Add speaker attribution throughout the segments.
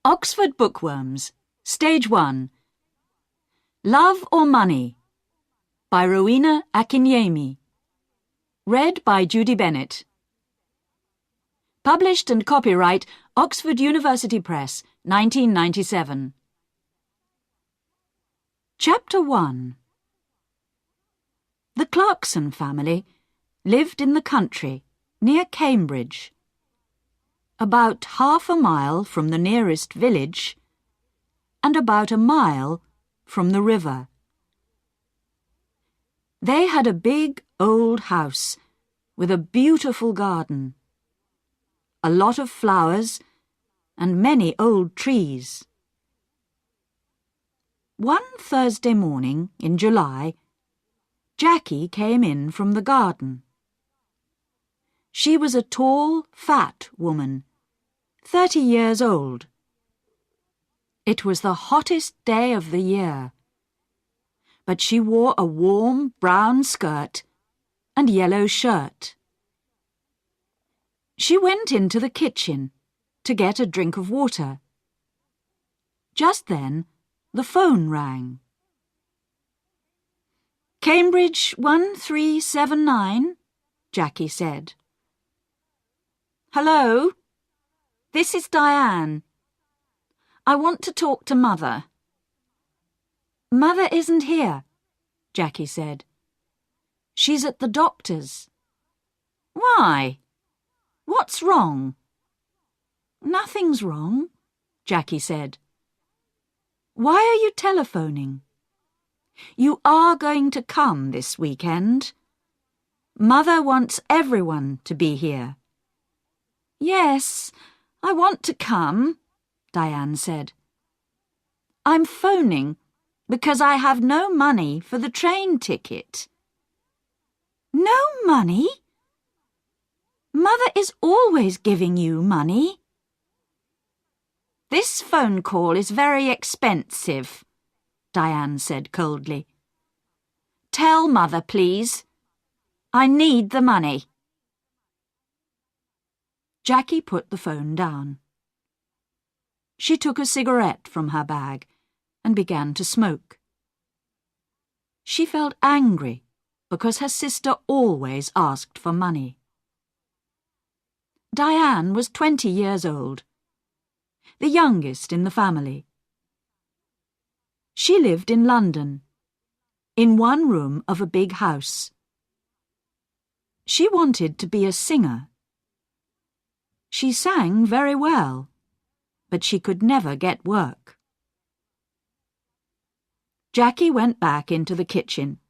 Speaker 1: Oxford Bookworms, Stage 1. Love or Money by Rowena Akinyemi. Read by Judy Bennett. Published and copyright Oxford University Press, 1997. Chapter 1. The Clarkson family lived in the country near Cambridge, about half a mile from the nearest village and about a mile from the river. They had a big old house with a beautiful garden, a lot of flowers and many old trees. One Thursday morning in July, Jackie came in from the garden. She was a tall, fat woman, 30 years old. It was the hottest day of the year, but she wore a warm brown skirt and yellow shirt. She went into the kitchen to get a drink of water. Just then, the phone rang. "Cambridge 1379, Jackie said. "Hello? This is Diane. I want to talk to Mother." "Mother isn't here," Jackie said. "She's at the doctor's." "Why? What's wrong?" "Nothing's wrong," Jackie said. "Why are you telephoning? You are going to come this weekend. Mother wants everyone to be here." "Yes, I want to come," Diane said. "I'm phoning because I have no money for the train ticket." "No money? Mother is always giving you money." "This phone call is very expensive," Diane said coldly. "Tell Mother, please. I need the money." Jackie put the phone down. She took a cigarette from her bag and began to smoke. She felt angry because her sister always asked for money. Diane was 20 years old, the youngest in the family. She lived in London, in one room of a big house. She wanted to be a singer. She sang very well, but she could never get work. Jackie went back into the kitchen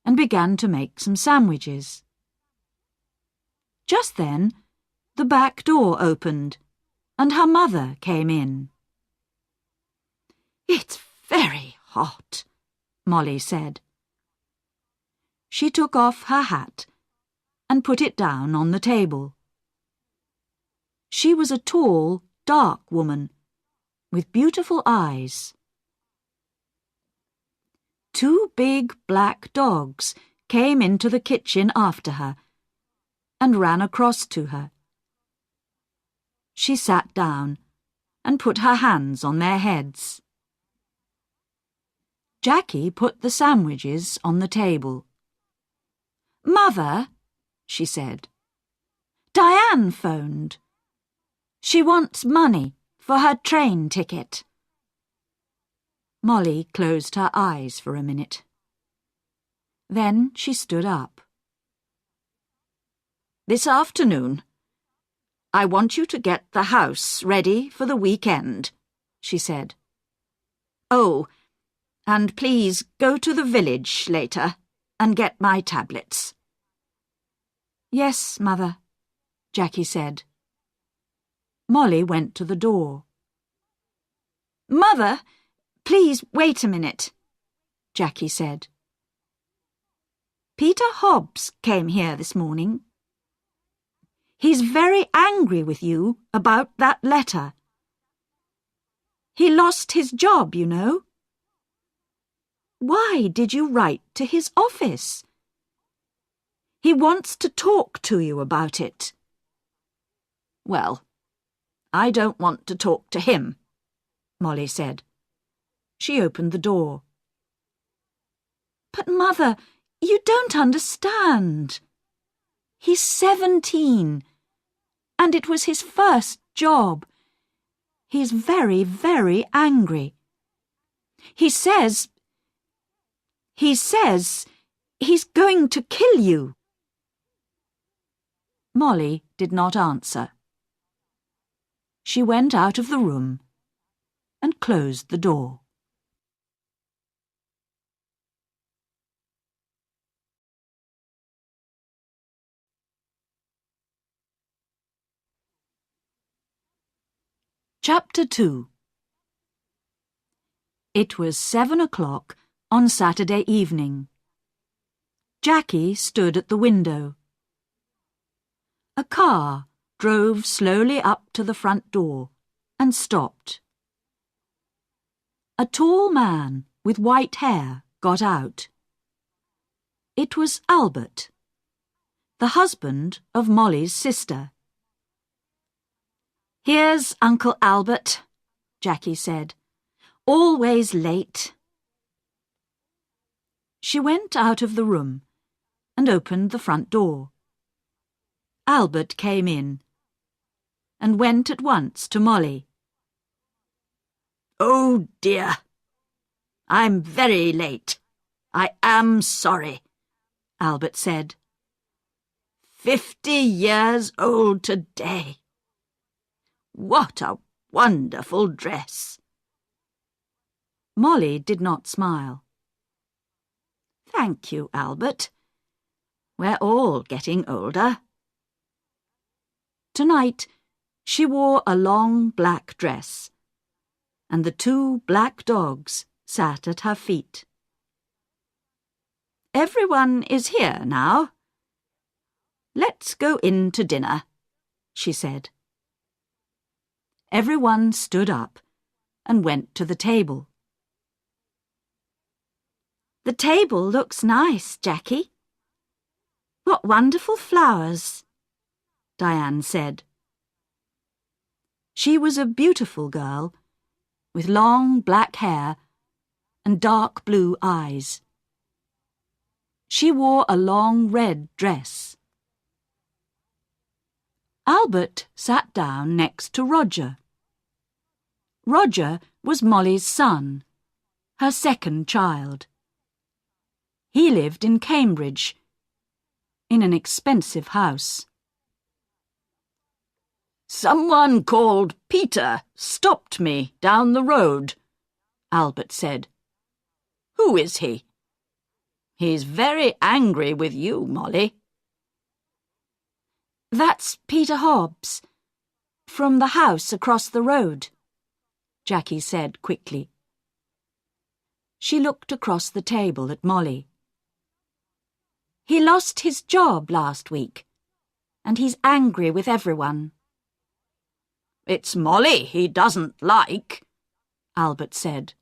Speaker 1: and began to make some sandwiches. Just then, the back door opened and her mother came in. "It's very hot," Molly said. She took off her hat and put it down on the table. She was a tall, dark woman with beautiful eyes. Two big black dogs came into the kitchen after her and ran across to her. She sat down and put her hands on their heads. Jackie put the sandwiches on the table. "Mother," she said, "Diane phoned. She wants money for her train ticket." Molly closed her eyes for a minute. Then she stood up. "This afternoon, I want you to get the house ready for the weekend," she said. "Oh, and please go to the village later and get my tablets." "Yes, Mother," Jackie said. Molly went to the door. "Mother, please wait a minute," Jackie said. "Peter Hobbs came here this morning. He's very angry with you about that letter. He lost his job, you know." "Why did you write to his office?" "He wants to talk to you about it." "Well, I don't want to talk to him," Molly said. She opened the door. But, Mother, you don't understand. He's 17, and it was his first job. He's very, very angry. He says he's going to kill you. Molly did not answer. She went out of the room and closed the door. Chapter 2. It was 7 o'clock on Saturday evening. Jackie stood at the window. A car drove slowly up to the front door and stopped. A tall man with white hair got out. It was Albert, the husband of Molly's sister. "Here's Uncle Albert," Jackie said. "Always late." She went out of the room and opened the front door. Albert came in and went at once to Molly. "Oh dear, I'm very late. I am sorry," Albert said. 50 years old today. What a wonderful dress." Molly did not smile. "Thank you, Albert. We're all getting older." Tonight, she wore a long black dress, and the 2 black dogs sat at her feet. "Everyone is here now. Let's go in to dinner," she said. Everyone stood up and went to the table. "The table looks nice, Jackie. What wonderful flowers," Diane said. She was a beautiful girl, with long black hair and dark blue eyes. She wore a long red dress. Albert sat down next to Roger. Roger was Molly's son, her second child. He lived in Cambridge, in an expensive house. "Someone called Peter stopped me down the road," Albert said. "Who is he?" "He's very angry with you, Molly." "That's Peter Hobbs, from the house across the road," Jackie said quickly. She looked across the table at Molly. "He lost his job last week, and he's angry with everyone." "It's Molly he doesn't like," Albert said.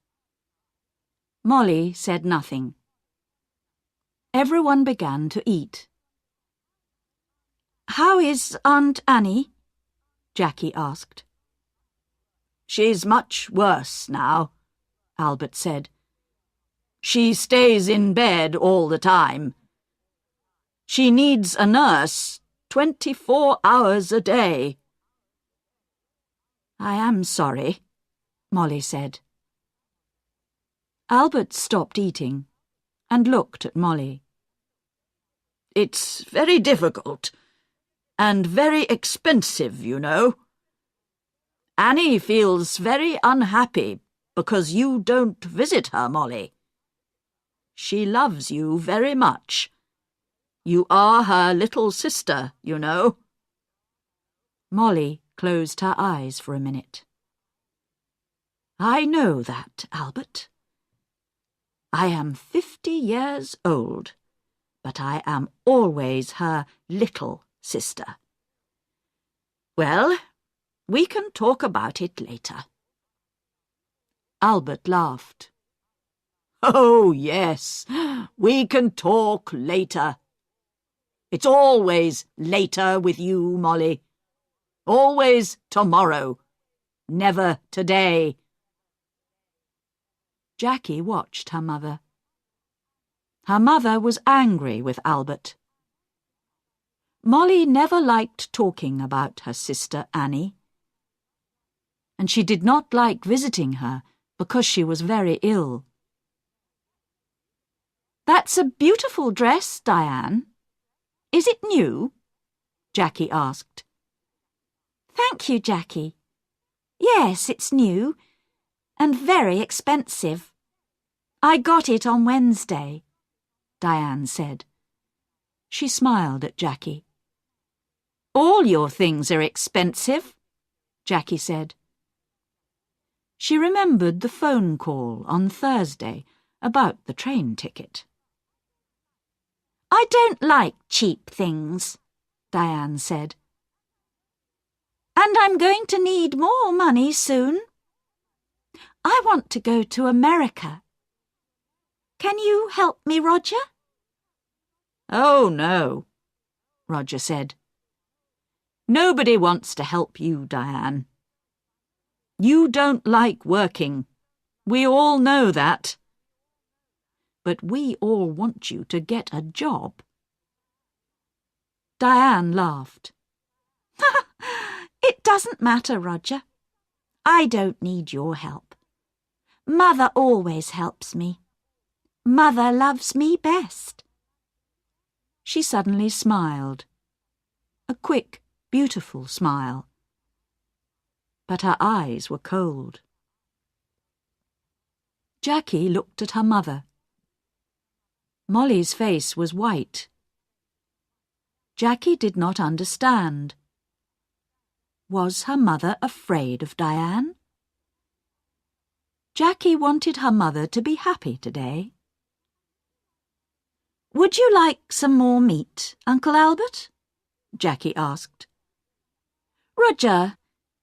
Speaker 1: Molly said nothing. Everyone began to eat. "How is Aunt Annie?" Jackie asked. "She's much worse now," Albert said. "She stays in bed all the time. She needs a nurse 24 hours a day." "I am sorry," Molly said. Albert stopped eating and looked at Molly. "It's very difficult and very expensive, you know. Annie feels very unhappy because you don't visit her, Molly. She loves you very much. You are her little sister, you know." Molly closed her eyes for a minute. "I know that, Albert. I am 50 years old, but I am always her little sister. Well, we can talk about it later." Albert laughed. "Oh, yes, we can talk later. It's always later with you, Molly. Always tomorrow, never today. Jackie watched her mother. Her mother was angry with Albert. Molly never liked talking about her sister Annie, and she did not like visiting her because she was very ill. "That's a beautiful dress, Diane. Is it new?" Jackie asked. "Thank you, Jackie. Yes, it's new, and very expensive. I got it on Wednesday," Diane said. She smiled at Jackie. "All your things are expensive," Jackie said. She remembered the phone call on Thursday about the train ticket. "I don't like cheap things," Diane said. "And I'm going to need more money soon. I want to go to America. Can you help me, Roger?" "Oh, no," Roger said. "Nobody wants to help you, Diane. You don't like working. We all know that. But we all want you to get a job." Diane laughed. "It doesn't matter, Roger. I don't need your help. Mother always helps me. Mother loves me best." She suddenly smiled. A quick, beautiful smile. But her eyes were cold. Jackie looked at her mother. Molly's face was white. Jackie did not understand. Was her mother afraid of Diane? Jackie wanted her mother to be happy today. "Would you like some more meat, Uncle Albert?" Jackie asked. "Roger,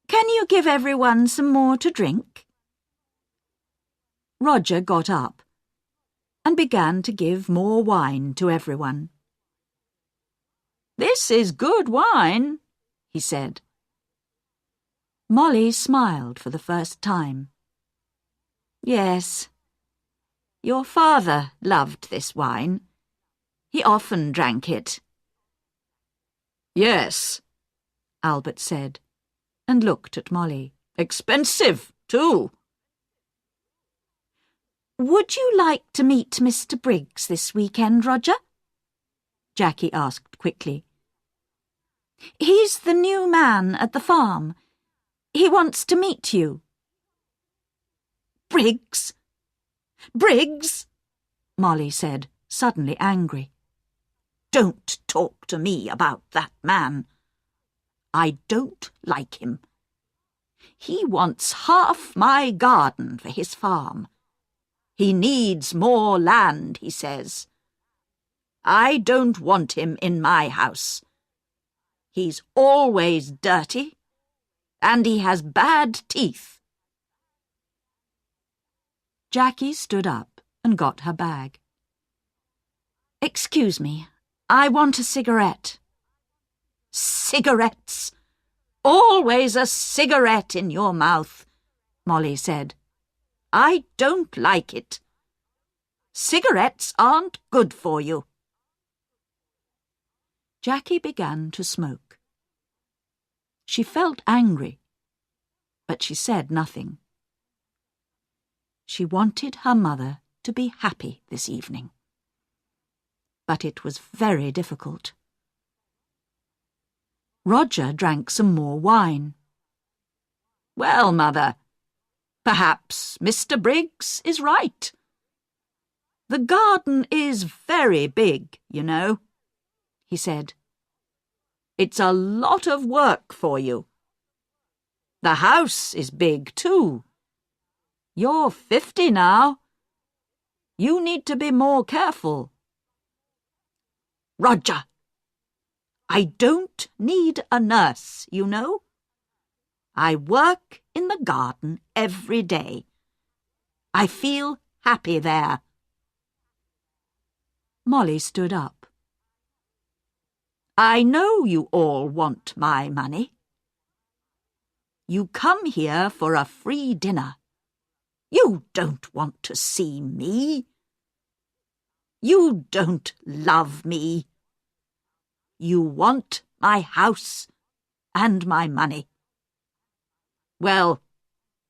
Speaker 1: can you give everyone some more to drink?" Roger got up and began to give more wine to everyone. "This is good wine," he said. Molly smiled for the first time. "Yes, your father loved this wine. He often drank it." "Yes," Albert said, and looked at Molly. "Expensive, too." "Would you like to meet Mr. Briggs this weekend, Roger?" Jackie asked quickly. "He's the new man at the farm. He wants to meet you." "Briggs? Briggs?" Molly said, suddenly angry. "Don't talk to me about that man. I don't like him. He wants half my garden for his farm. He needs more land, he says. I don't want him in my house. He's always dirty, and he has bad teeth." Jackie stood up and got her bag. "Excuse me, I want a cigarette." "Cigarettes? Always a cigarette in your mouth," Molly said. "I don't like it. Cigarettes aren't good for you." Jackie began to smoke. She felt angry, but she said nothing. She wanted her mother to be happy this evening. But it was very difficult. Roger drank some more wine. "Well, Mother, perhaps Mr. Briggs is right. The garden is very big, you know," he said. "It's a lot of work for you. The house is big, too. You're 50 now. You need to be more careful." "Roger, I don't need a nurse, you know. I work in the garden every day. I feel happy there." Molly stood up. "I know you all want my money. You come here for a free dinner. You don't want to see me. You don't love me. You want my house and my money. Well,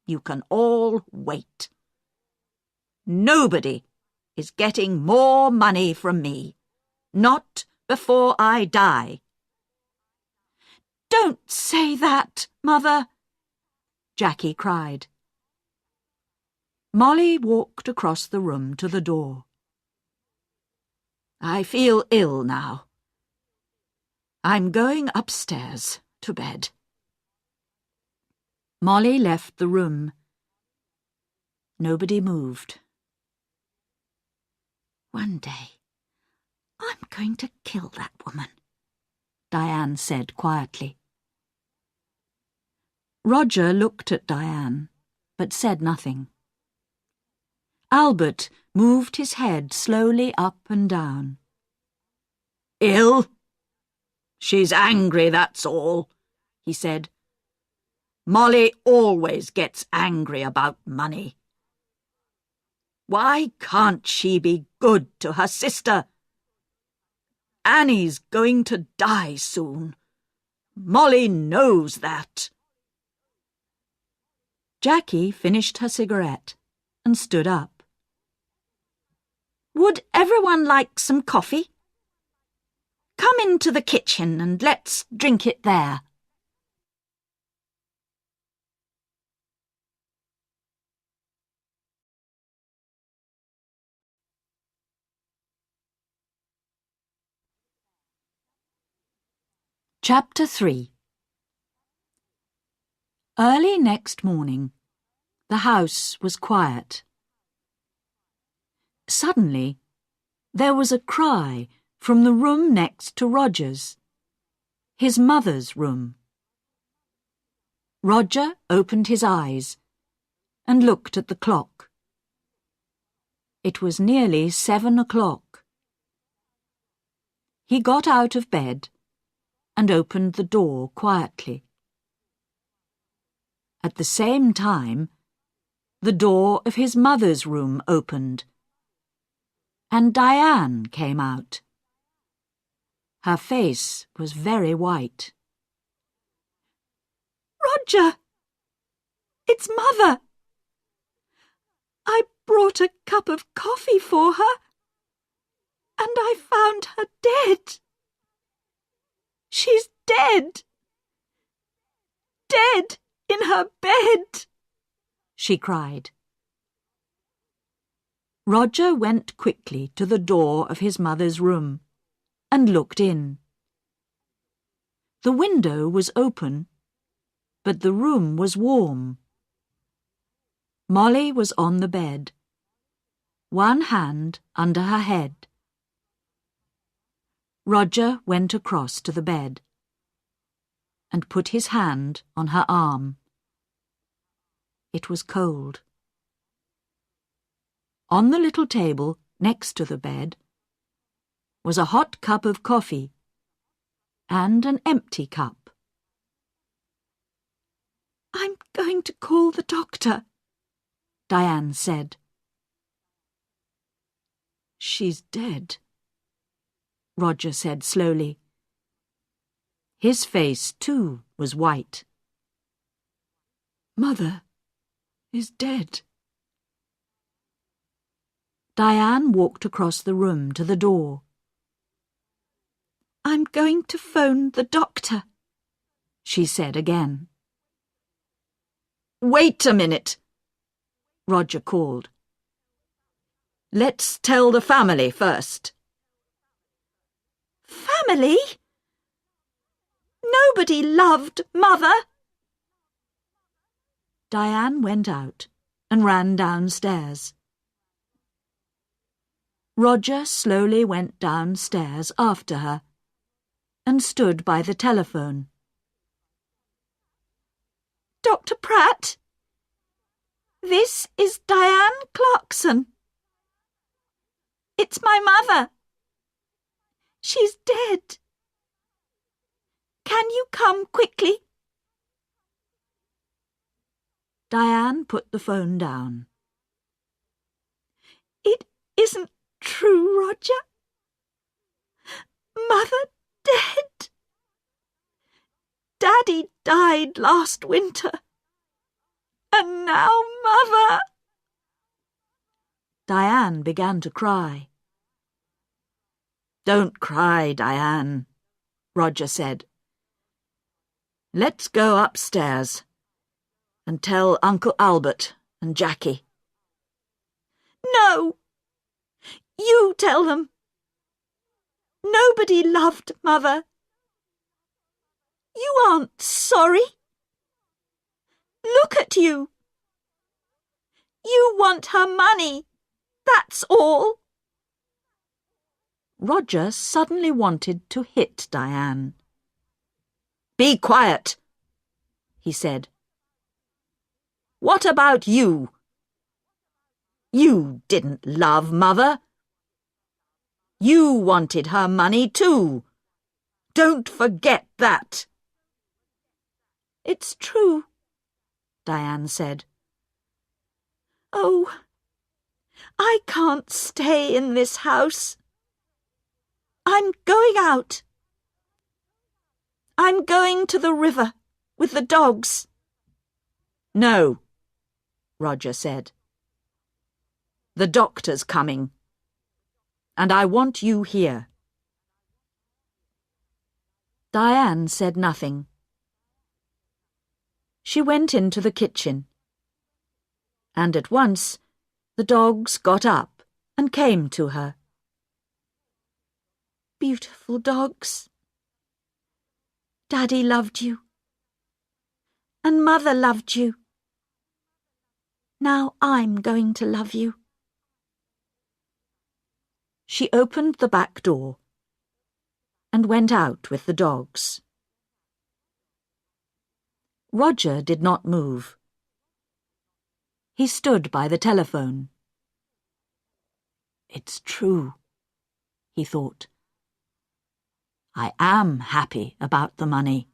Speaker 1: you can all wait. Nobody is getting more money from me. Not before I die. Don't say that, Mother, Jackie cried. Molly walked across the room to the door. I feel ill now. I'm going upstairs to bed. Molly left the room. Nobody moved. One day, I'm going to kill that woman, Diane said quietly. Roger looked at Diane, but said nothing. Albert moved his head slowly up and down. Ill? She's angry, that's all, he said. Molly always gets angry about money. Why can't she be good to her sister? Annie's going to die soon. Molly knows that. Jackie finished her cigarette and stood up. Would everyone like some coffee? Come into the kitchen and let's drink it there. Chapter 3. Early next morning, the house was quiet. Suddenly, there was a cry from the room next to Roger's, his mother's room. Roger opened his eyes and looked at the clock. It was nearly 7 o'clock. He got out of bed and opened the door quietly. At the same time, the door of his mother's room opened, and Diane came out. Her face was very white. Roger! It's Mother! I brought a cup of coffee for her, and I found her dead. She's dead! Dead in her bed! She cried. Roger went quickly to the door of his mother's room and looked in. The window was open, but the room was warm. Molly was on the bed, one hand under her head. Roger went across to the bed and put his hand on her arm. It was cold. On the little table next to the bed was a hot cup of coffee and an empty cup. I'm going to call the doctor, Diane said. She's dead, Roger said slowly. His face, too, was white. Mother is dead. Diane walked across the room to the door. I'm going to phone the doctor, she said again. Wait a minute, Roger called. Let's tell the family first. Family? Nobody loved Mother. Diane went out and ran downstairs. Roger slowly went downstairs after her and stood by the telephone. Dr. Pratt? This is Diane Clarkson. It's my mother. She's dead. Can you come quickly? Diane put the phone down true, Roger? Mother dead? Daddy died last winter. And now Mother—" Diane began to cry. "Don't cry, Diane," Roger said. "Let's go upstairs and tell Uncle Albert and Jackie." "No! You tell them. Nobody loved Mother. You aren't sorry. Look at you. You want her money, that's all." Roger suddenly wanted to hit Diane. "Be quiet," he said. "What about you? You didn't love Mother. You wanted her money too. Don't forget that." "It's true," Diane said. "Oh, I can't stay in this house. I'm going out. I'm going to the river with the dogs." "No," Roger said. "The doctor's coming, and I want you here." Diane said nothing. She went into the kitchen, and at once the dogs got up and came to her. "Beautiful dogs. Daddy loved you, and Mother loved you. Now I'm going to love you." She opened the back door and went out with the dogs. Roger did not move. He stood by the telephone. "It's true," he thought. "I am happy about the money.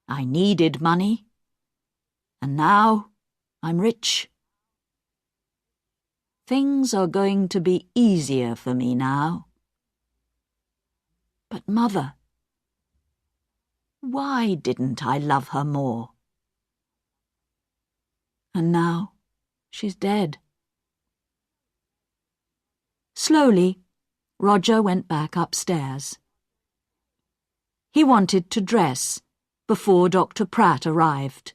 Speaker 1: I needed money, and now I'm rich. Things are going to be easier for me now. But Mother, why didn't I love her more? And now she's dead." Slowly, Roger went back upstairs. He wanted to dress before Dr. Pratt arrived.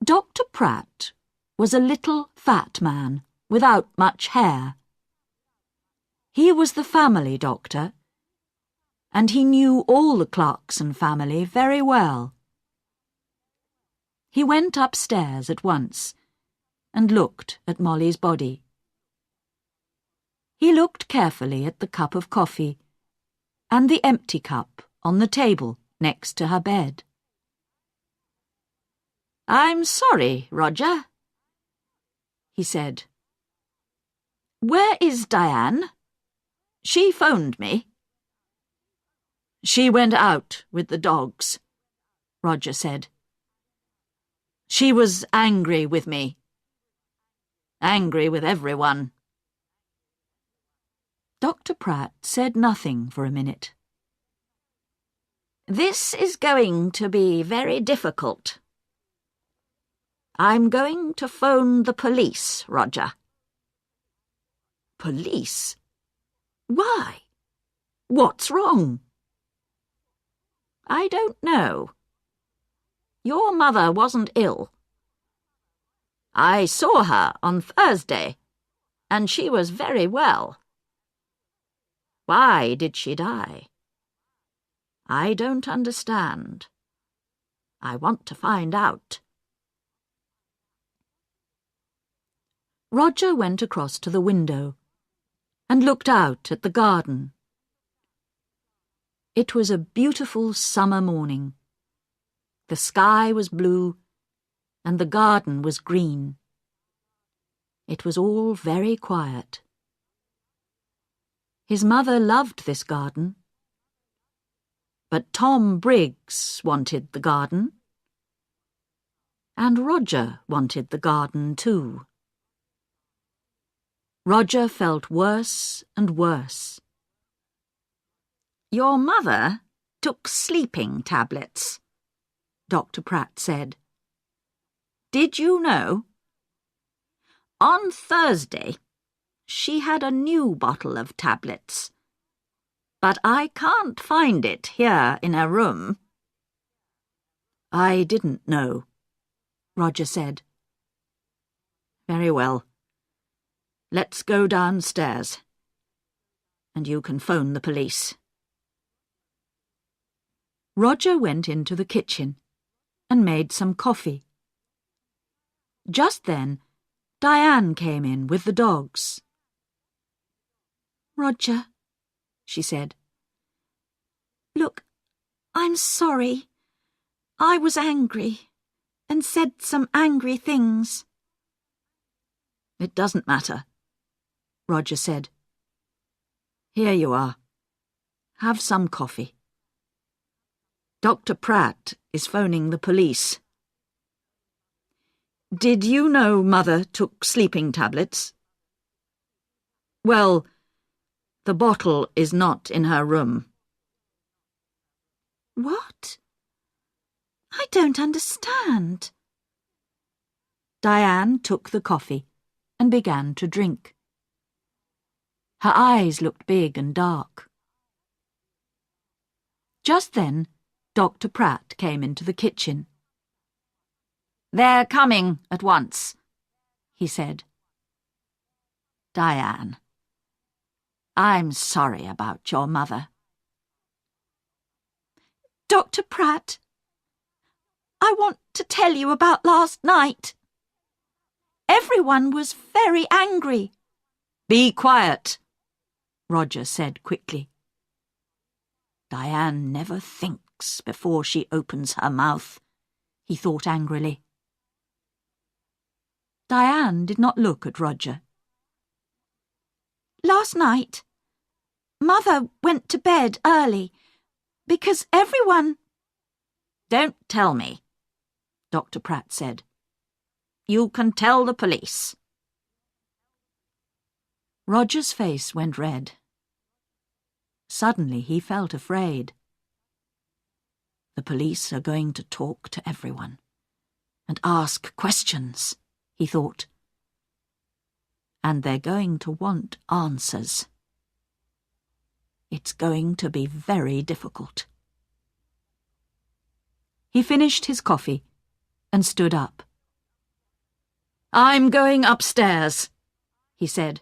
Speaker 1: Dr. Pratt was a little fat man without much hair. He was the family doctor, and he knew all the Clarkson family very well. He went upstairs at once and looked at Molly's body. He looked carefully at the cup of coffee and the empty cup on the table next to her bed. "I'm sorry, Roger," he said. "Where is Diane? She phoned me." "She went out with the dogs," Roger said. "She was angry with me. Angry with everyone." Dr. Pratt said nothing for a minute. "This is going to be very difficult. I'm going to phone the police, Roger." "Police? Why? What's wrong?" "I don't know. Your mother wasn't ill. I saw her on Thursday, and she was very well. Why did she die? I don't understand. I want to find out." Roger went across to the window and looked out at the garden. It was a beautiful summer morning. The sky was blue and the garden was green. It was all very quiet. His mother loved this garden. But Tom Briggs wanted the garden. And Roger wanted the garden too. Roger felt worse and worse. "Your mother took sleeping tablets," Dr. Pratt said. "Did you know? On Thursday, she had a new bottle of tablets, but I can't find it here in her room." "I didn't know," Roger said. "Very well. Let's go downstairs, and you can phone the police." Roger went into the kitchen and made some coffee. Just then, Diane came in with the dogs. "Roger," she said, "look, I'm sorry. I was angry and said some angry things." "It doesn't matter," Roger said. "Here you are. Have some coffee. Dr. Pratt is phoning the police." "Did you know Mother took sleeping tablets?" "Well, the bottle is not in her room."
Speaker 2: "What? I don't understand."
Speaker 1: Diane took the coffee and began to drink. Her eyes looked big and dark. Just then, Dr. Pratt came into the kitchen. "They're coming at once," he said. "Diane, I'm sorry about your mother."
Speaker 2: "Dr. Pratt, I want to tell you about last night. Everyone was very angry."
Speaker 1: "Be quiet," Roger said quickly. "Diane never thinks before she opens her mouth," he thought angrily. Diane did not look at Roger.
Speaker 2: "Last night, Mother went to bed early because everyone—"
Speaker 1: "Don't tell me," Dr. Pratt said. "You can tell the police." Roger's face went red. Suddenly he felt afraid. The police are going to talk to everyone and ask questions, he thought. And they're going to want answers. It's going to be very difficult. He finished his coffee and stood up. "I'm going upstairs," he said.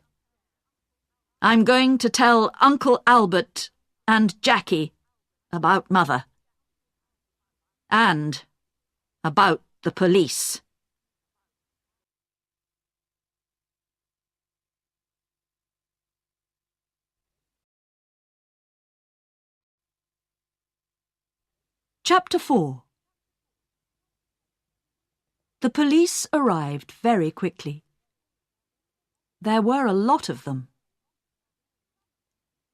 Speaker 1: "I'm going to tell Uncle Albert and Jackie about Mother. And about the police." Chapter 4. The police arrived very quickly. There were a lot of them.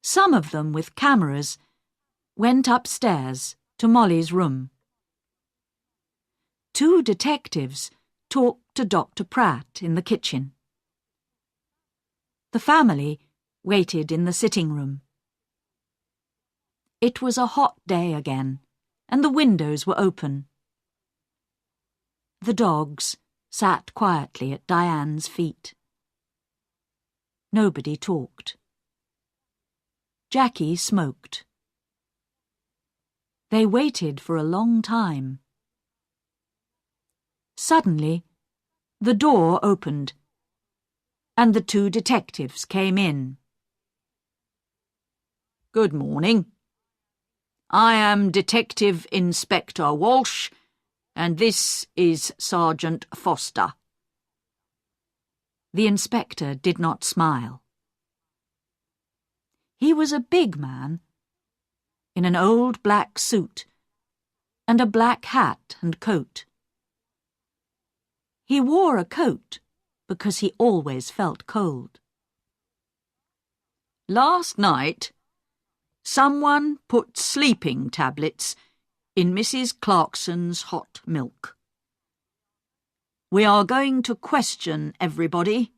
Speaker 1: Some of them with cameras went upstairs to Molly's room. 2 detectives talked to Dr. Pratt in the kitchen. The family waited in the sitting room. It was a hot day again, and the windows were open. The dogs sat quietly at Diane's feet. Nobody talked. Jackie smoked. They waited for a long time. Suddenly, the door opened, and the 2 detectives came in. "Good morning. I am Detective Inspector Walsh, and this is Sergeant Foster." The inspector did not smile. He was a big man, in an old black suit, and a black hat and coat. He wore a coat because he always felt cold. "Last night, someone put sleeping tablets in Mrs. Clarkson's hot milk. We are going to question everybody,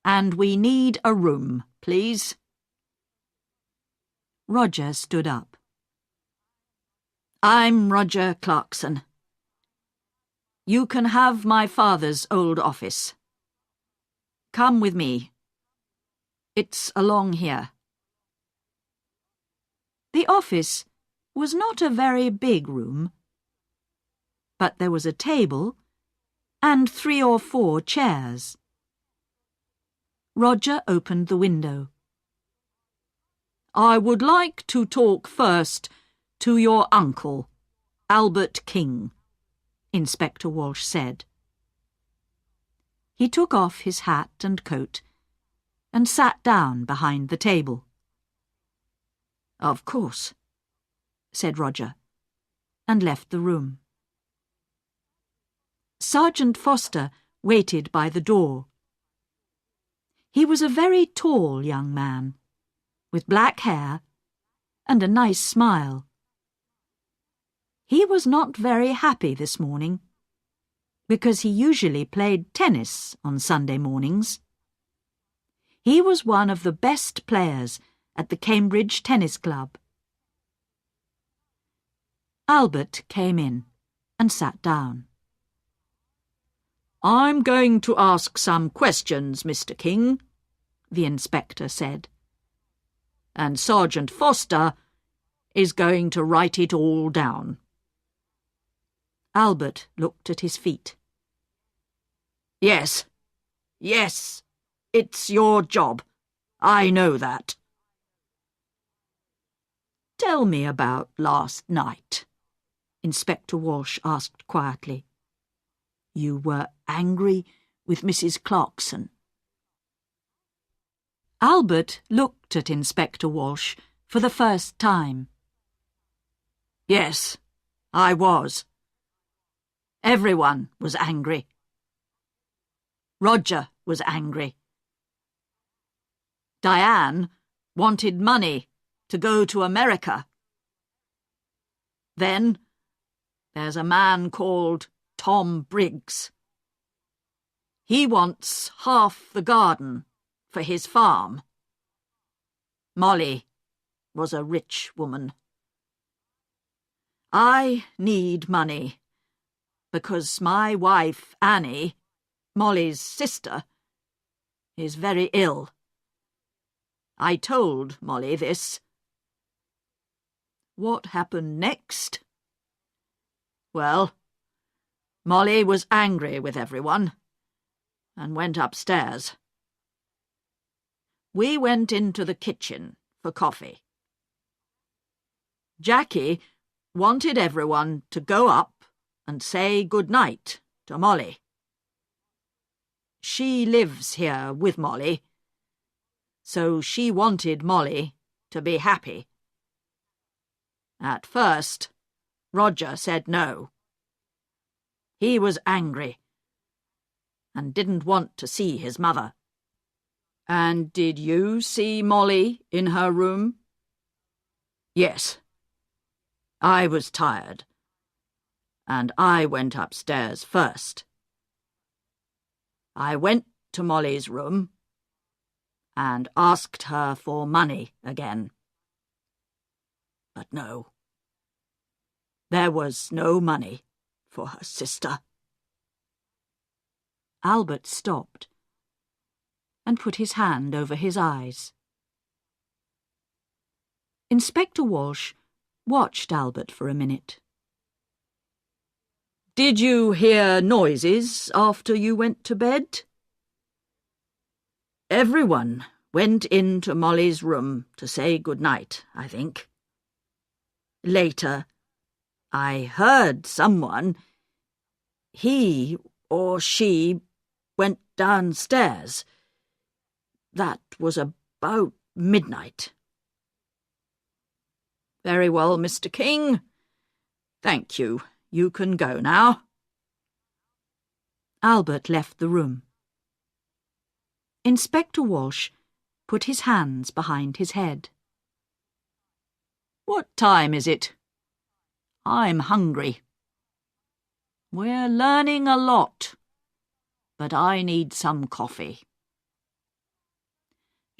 Speaker 1: and we need a room, please." Roger stood up. "I'm Roger Clarkson. You can have my father's old office. Come with me. It's along here." The office was not a very big room, but there was a table and 3 or 4 chairs. Roger opened the window. "I would like to talk first to your uncle, Albert King," Inspector Walsh said. He took off his hat and coat and sat down behind the table. "Of course," said Roger, and left the room. Sergeant Foster waited by the door. He was a very tall young man, with black hair and a nice smile. He was not very happy this morning, because he usually played tennis on Sunday mornings. He was one of the best players at the Cambridge Tennis Club. Albert came in and sat down. "I'm going to ask some questions, Mr. King," the inspector said, "and Sergeant Foster is going to write it all down." Albert looked at his feet. Yes, it's your job. I know that." "Tell me about last night," Inspector Walsh asked quietly. "You were angry with Mrs. Clarkson." Albert looked at Inspector Walsh for the first time. "Yes, I was. Everyone was angry. Roger was angry. Diane wanted money to go to America. Then there's a man called Tom Briggs. He wants half the garden for his farm. Molly was a rich woman. I need money because my wife, Annie, Molly's sister, is very ill. I told Molly this. What happened next? Well, Molly was angry with everyone and went upstairs. We went into the kitchen for coffee. Jackie wanted everyone to go up and say good night to Molly. She lives here with Molly, so she wanted Molly to be happy. At first, Roger said no. He was angry and didn't want to see his mother. And did you see Molly in her room? Yes. I was tired, and I went upstairs first. I went to Molly's room and asked her for money again. But no, there was no money for her sister. Albert stopped and put his hand over his eyes. Inspector Walsh watched Albert for a minute. Did you hear noises after you went to bed? Everyone went into Molly's room to say good night, I think. Later, I heard someone, he or she, went downstairs. That was about midnight. Very well, Mr. King. Thank you. You can go now. Albert left the room. Inspector Walsh put his hands behind his head. What time is it? I'm hungry. We're learning a lot, but I need some coffee.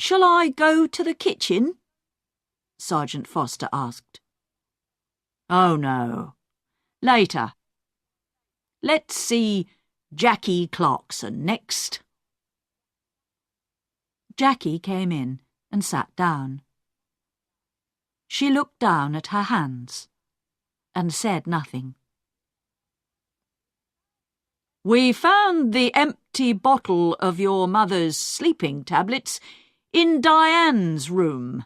Speaker 1: Shall I go to the kitchen? Sergeant Foster asked. Oh, no. Later. Let's see Jackie Clarkson next. Jackie came in and sat down. She looked down at her hands and said nothing. We found the empty bottle of your mother's sleeping tablets in Diane's room,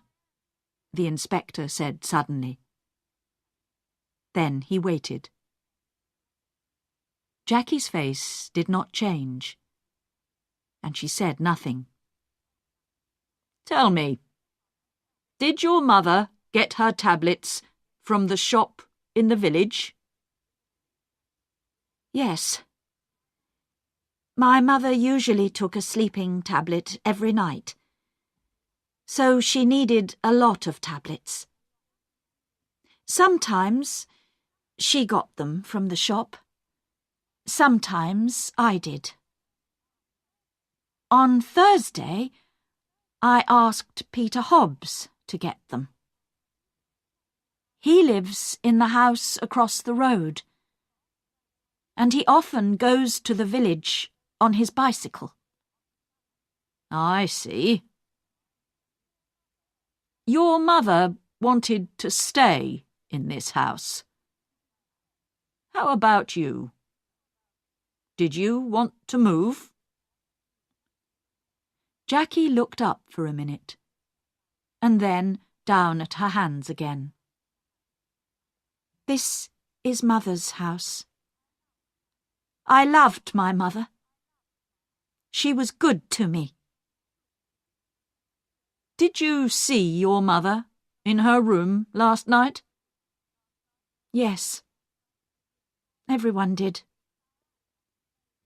Speaker 1: the inspector said suddenly. Then he waited. Jackie's face did not change, and she said nothing. Tell me, did your mother get her tablets from the shop in the village?
Speaker 2: Yes. My mother usually took a sleeping tablet every night, so she needed a lot of tablets. Sometimes she got them from the shop. Sometimes I did. On Thursday, I asked Peter Hobbs to get them. He lives in the house across the road, and he often goes to the village on his bicycle. I see. Your mother wanted to stay in this house. How about you? Did you want to move? Jackie looked up for a minute, and then down at her hands again. This is Mother's house. I loved my mother. She was good to me. Did you see your mother in her room last night? Yes. Everyone did.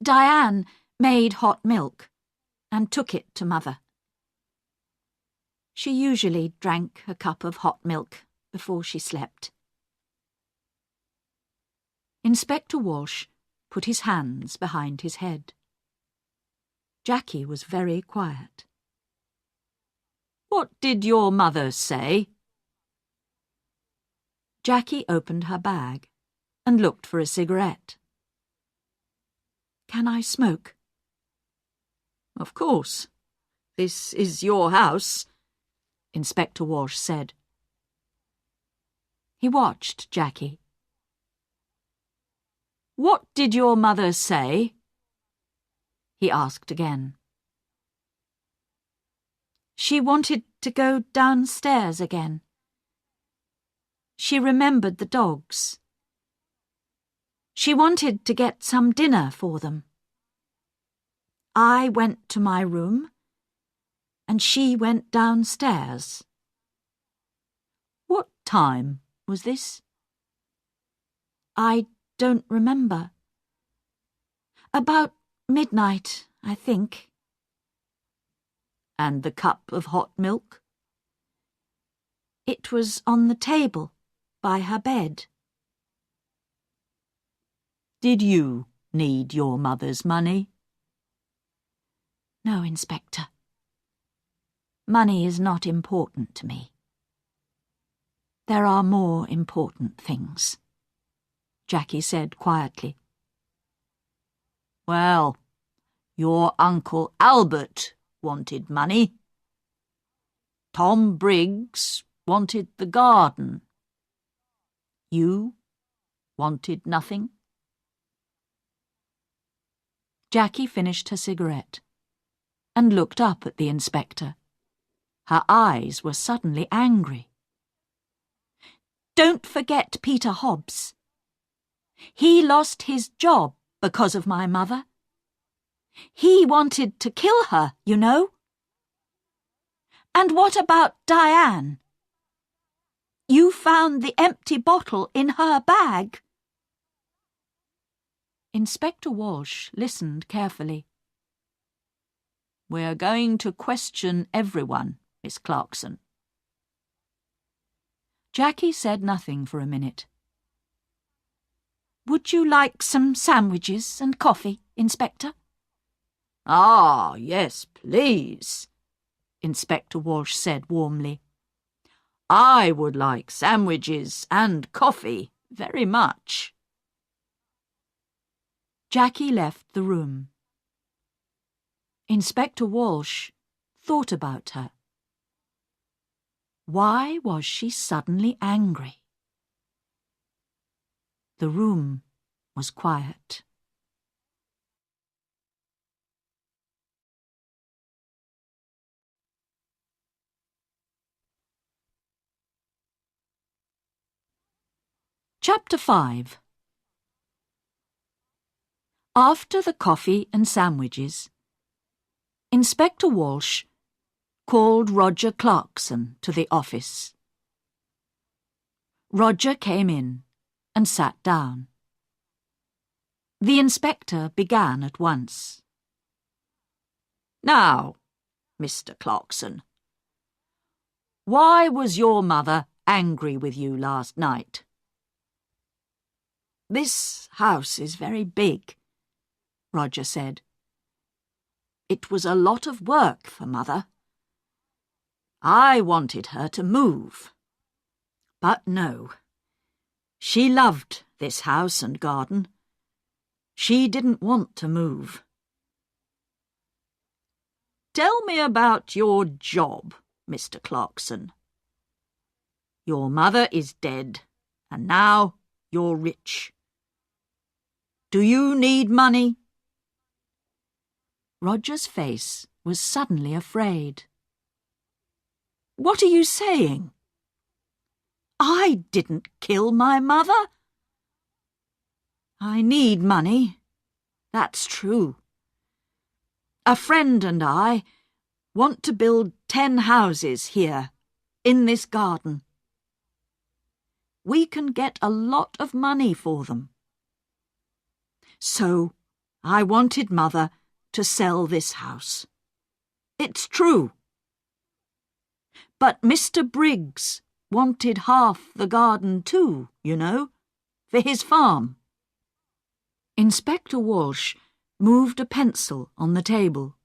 Speaker 2: Diane made hot milk and took it to Mother. She usually drank a cup of hot milk before she slept. Inspector Walsh put his hands behind his head. Jackie was very quiet. What did your mother say? Jackie opened her bag and looked for a cigarette. Can I smoke? Of course. This is your house, Inspector Walsh said. He watched Jackie. What did your mother say? He asked again. She wanted to go downstairs again. She remembered the dogs. She wanted to get some dinner for them. I went to my room, and she went downstairs. What time was this? I don't remember. About midnight, I think. And the cup of hot milk? It was on the table by her bed. Did you need your mother's money? No, Inspector. Money is not important to me. There are more important things, Jackie said quietly. Well, your Uncle Albert wanted money. Tom Briggs wanted the garden. You wanted nothing? Jackie finished her cigarette and looked up at the inspector. Her eyes were suddenly angry. Don't forget Peter Hobbs. He lost his job because of my mother. He wanted to kill her, you know. And what about Diane? You found the empty bottle in her bag. Inspector Walsh listened carefully. We're going to question everyone, Miss Clarkson. Jackie said nothing for a minute. Would you like some sandwiches and coffee, Inspector? Ah, yes, please. Inspector Walsh said warmly. "I would like sandwiches and coffee very much." Jackie left the room. Inspector Walsh thought about her. Why was she suddenly angry? The room was quiet. Chapter 5. After the coffee and sandwiches, Inspector Walsh called Roger Clarkson to the office. Roger came in and sat down. The inspector began at once. "Now, Mr. Clarkson, why was your mother angry with you last night?" "This house is very big," Roger said. "It was a lot of work for Mother. I wanted her to move. But no, she loved this house and garden. She didn't want to move." "Tell me about your job, Mr. Clarkson. Your mother is dead, and now you're rich. Do you need money?" Roger's face was suddenly afraid. "What are you saying? I didn't kill my mother." "I need money, that's true. A friend and I want to build 10 houses here, in this garden. We can get a lot of money for them. So I wanted Mother to sell this house. It's true. But Mr. Briggs wanted half the garden too, you know, for his farm." Inspector Walsh moved a pencil on the table.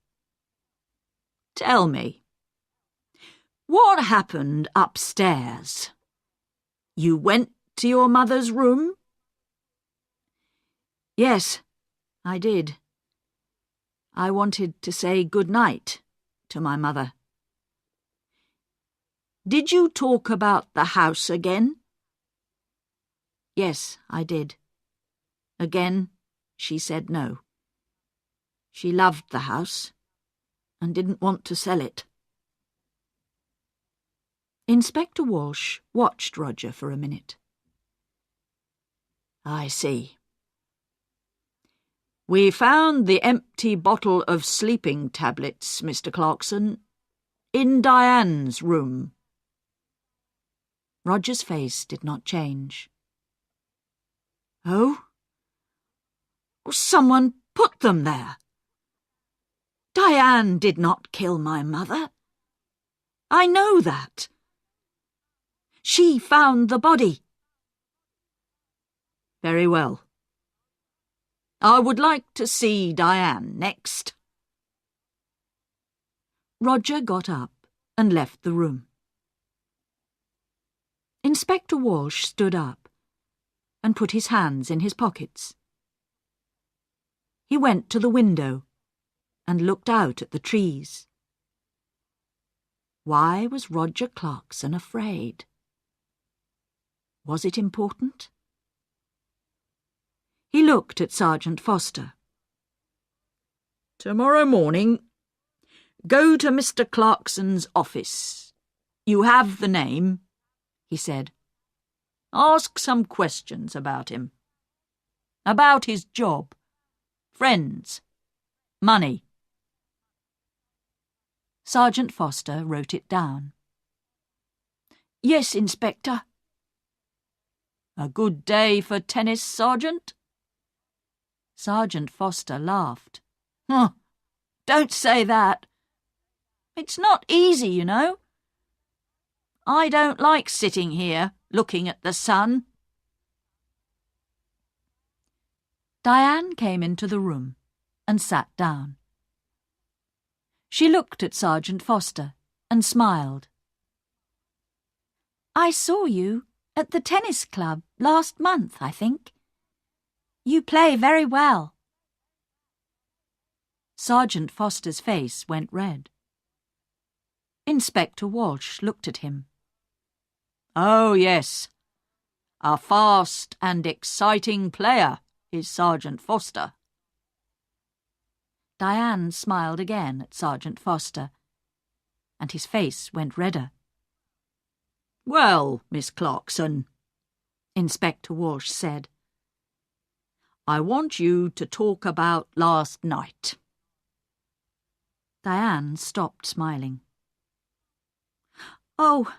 Speaker 2: "Tell me, what happened upstairs? You went to your mother's room?" "Yes, I did. I wanted to say good night to my mother." "Did you talk about the house again?" "Yes, I did. Again, she said no. She loved the house and didn't want to sell it." Inspector Walsh watched Roger for a minute. "I see. We found the empty bottle of sleeping tablets, Mr. Clarkson, in Diane's room." Roger's face did not change. "Oh? Someone put them there. Diane did not kill my mother. I know that. She found the body." "Very well. I would like to see Diane next." Roger got up and left the room. Inspector Walsh stood up and put his hands in his pockets. He went to the window and looked out at the trees. Why was Roger Clarkson afraid? Was it important? He looked at Sergeant Foster. "Tomorrow morning, go to Mr. Clarkson's office. You have the name," he said. "Ask some questions about him. About his job, friends, money." Sergeant Foster wrote it down. "Yes, Inspector." "A good day for tennis, Sergeant?" Sergeant Foster laughed. "Don't say that. It's not easy, you know. I don't like sitting here looking at the sun." Diane came into the room and sat down. She looked at Sergeant Foster and smiled. "I saw you at the tennis club last month, I think. You play very well." Sergeant Foster's face went red. Inspector Walsh looked at him. "Oh, yes. A fast and exciting player is Sergeant Foster." Diane smiled again at Sergeant Foster, and his face went redder. "Well, Miss Clarkson," Inspector Walsh said, "I want you to talk about last night." Diane stopped smiling. "Oh,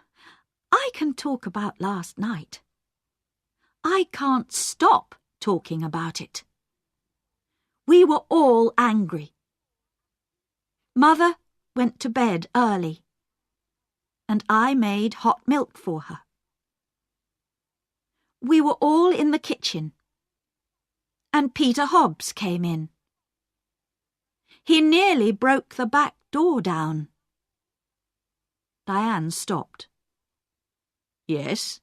Speaker 2: I can talk about last night. I can't stop talking about it. We were all angry. Mother went to bed early, and I made hot milk for her. We were all in the kitchen, and Peter Hobbs came in. He nearly broke the back door down." Diane stopped. "Yes?"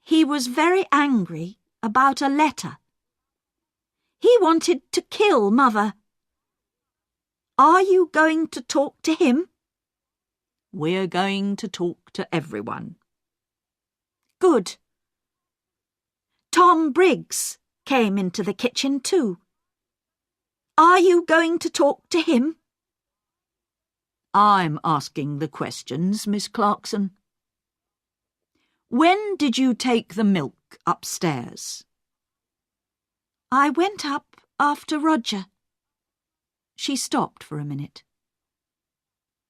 Speaker 2: "He was very angry about a letter. He wanted to kill Mother. Are you going to talk to him?" "We're going to talk to everyone." "Good. Tom Briggs came into the kitchen too. Are you going to talk to him?" "I'm asking the questions, Miss Clarkson. When did you take the milk upstairs?" "I went up after Roger." She stopped for a minute.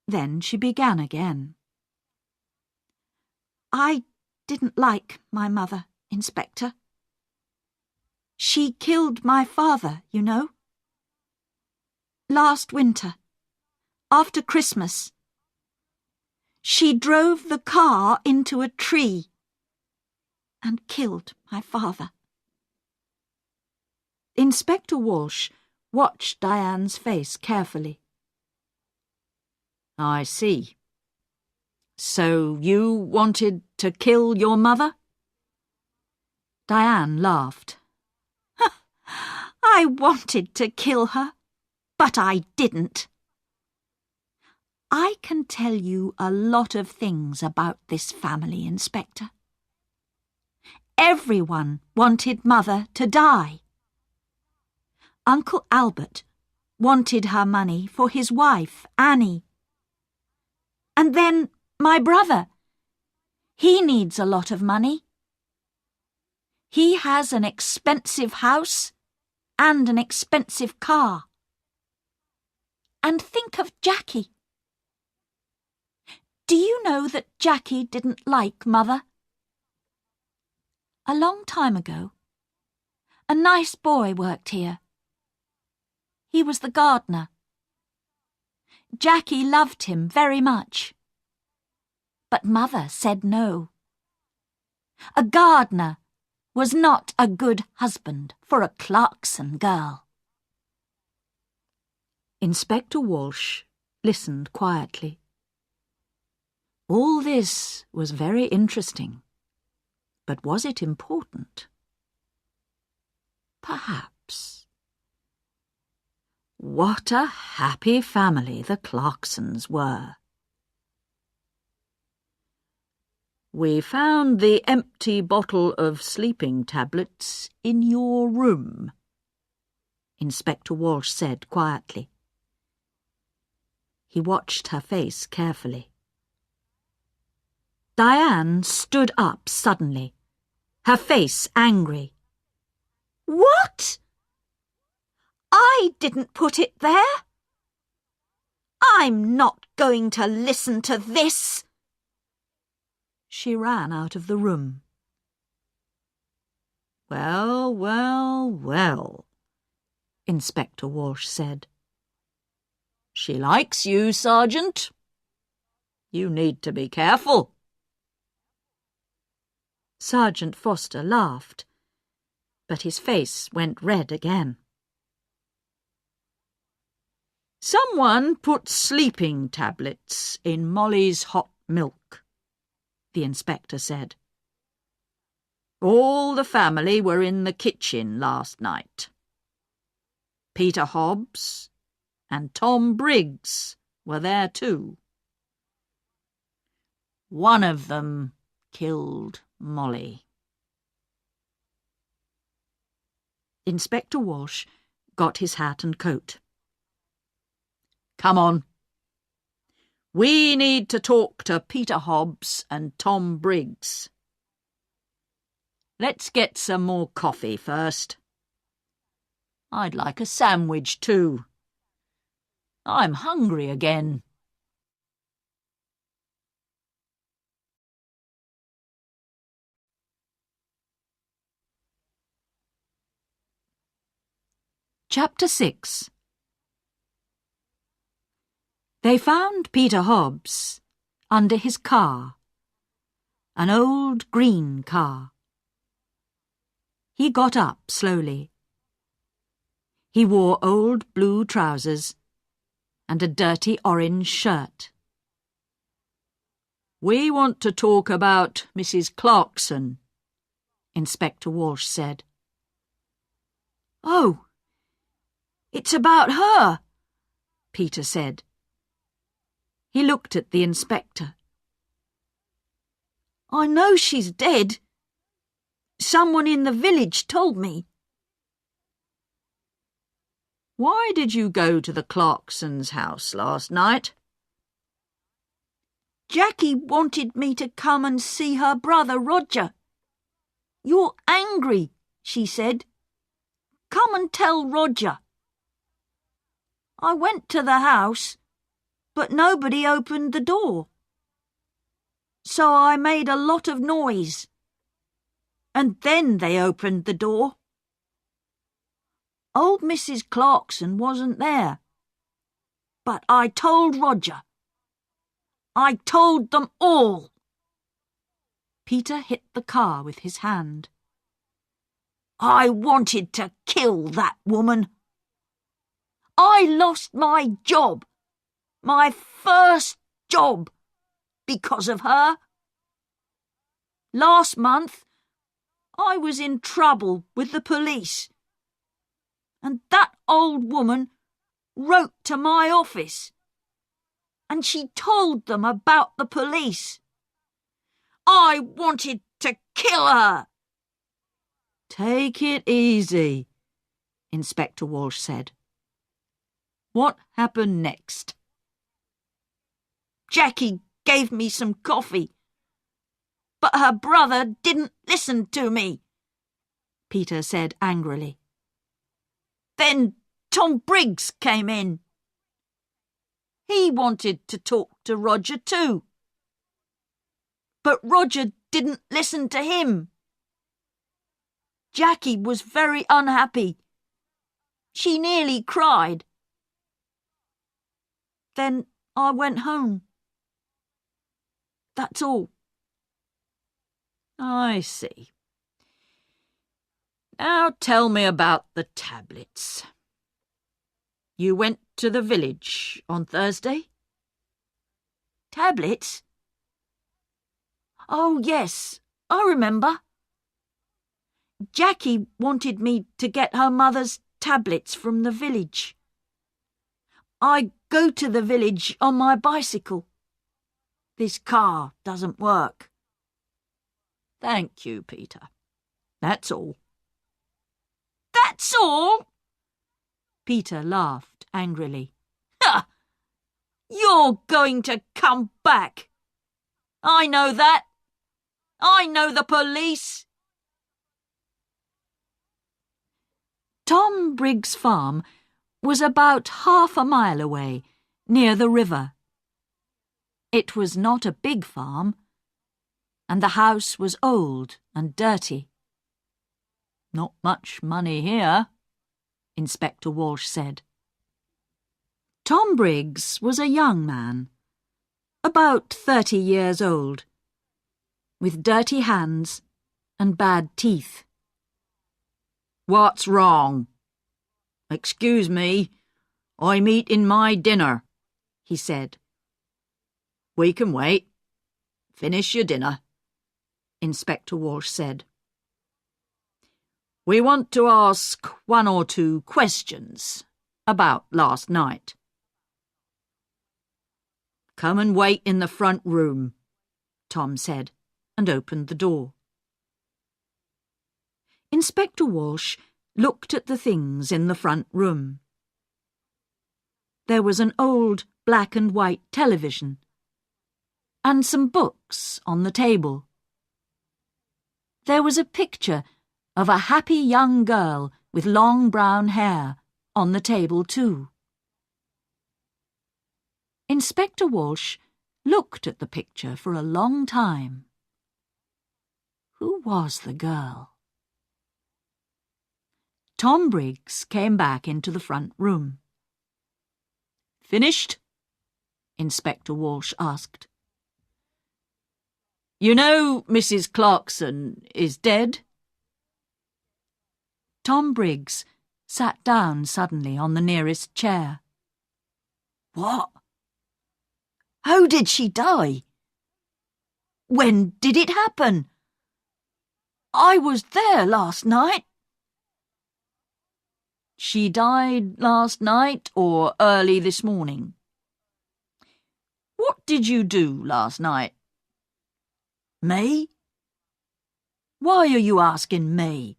Speaker 2: Then she began again. "I didn't like my mother, Inspector. She killed my father, you know. Last winter, after Christmas, she drove the car into a tree and killed my father." Inspector Walsh watched Diane's face carefully. "I see. So you wanted to kill your mother?" Diane laughed. "I wanted to kill her, but I didn't. I can tell you a lot of things about this family, Inspector. Everyone wanted Mother to die. Uncle Albert wanted her money for his wife, Annie. And then my brother. He needs a lot of money. He has an expensive house and an expensive car. And think of Jackie. Do you know that Jackie didn't like Mother? A long time ago, a nice boy worked here. He was the gardener. Jackie loved him very much. But Mother said no. A gardener was not a good husband for a Clarkson girl." Inspector Walsh listened quietly. All this was very interesting, but was it important? Perhaps. What a happy family the Clarksons were. "We found the empty bottle of sleeping tablets in your room," Inspector Walsh said quietly. He watched her face carefully. Diane stood up suddenly, her face angry. "What? I didn't put it there. I'm not going to listen to this." She ran out of the room. "Well, well, well," Inspector Walsh said. "She likes you, Sergeant. You need to be careful." Sergeant Foster laughed, but his face went red again.
Speaker 1: Someone put sleeping tablets in Molly's hot milk, the inspector said. All the family were in the kitchen last night. Peter Hobbs and Tom Briggs were there too. One of them killed Molly. Inspector Walsh got his hat and coat. Come on. We need to talk to Peter Hobbs and Tom Briggs. Let's get some more coffee first. I'd like a sandwich too. I'm hungry again. Chapter 6. They found Peter Hobbs under his car, an old green car. He got up slowly. He wore old blue trousers and a dirty orange shirt. We want to talk about Mrs. Clarkson, Inspector Walsh said. Oh, it's about her, Peter said. He looked at the inspector. I know she's dead. Someone in the village told me. Why did you go to the Clarksons' house last night? Jackie wanted me to come and see her brother Roger. You're angry, she said. Come and tell Roger. I went to the house, but nobody opened the door. So I made a lot of noise. And then they opened the door. Old Mrs. Clarkson wasn't there. But I told Roger. I told them all. Peter hit the car with his hand. I wanted to kill that woman. I lost my job, my first job, because of her. Last month, I was in trouble with the police. And that old woman wrote to my office. And she told them about the police. I wanted to kill her. Take it easy, Inspector Walsh said. What happened next? Jackie gave me some coffee. But her brother didn't listen to me, Peter said angrily. Then Tom Briggs came in. He wanted to talk to Roger too. But Roger didn't listen to him. Jackie was very unhappy. She nearly cried. Then I went home. That's all. I see. Now tell me about the tablets. You went to the village on Thursday? Tablets? Oh, yes, I remember. Jackie wanted me to get her mother's tablets from the village. I go to the village on my bicycle. This car doesn't work. Thank you, Peter. That's all. That's all? Peter laughed angrily. Ha! You're going to come back. I know that. I know the police. Tom Briggs' farm was about half a mile away, near the river. It was not a big farm, and the house was old and dirty. Not much money here, Inspector Walsh said. Tom Briggs was a young man, about 30 years old, with dirty hands and bad teeth. What's wrong? Excuse me,
Speaker 2: "I'm eating my dinner," he said. "We can wait. Finish your dinner," Inspector Walsh said. "We want to ask 1 or 2 questions about last night." "Come and wait in the front room," Tom said, and opened the door. Inspector Walsh looked at the things in the front room. There was an old black and white television and some books on the table. There was a picture of a happy young girl with long brown hair on the table too. Inspector Walsh looked at the picture for a long time. Who was the girl? Tom Briggs came back into the front room. "Finished?" Inspector Walsh asked. "You know Mrs. Clarkson is dead?" Tom Briggs sat down suddenly on the nearest chair. "What? How did she die? When did it happen? I was there last night." "She died last night or early this morning?" "What did you do last night?" "Me? Why are you asking me?"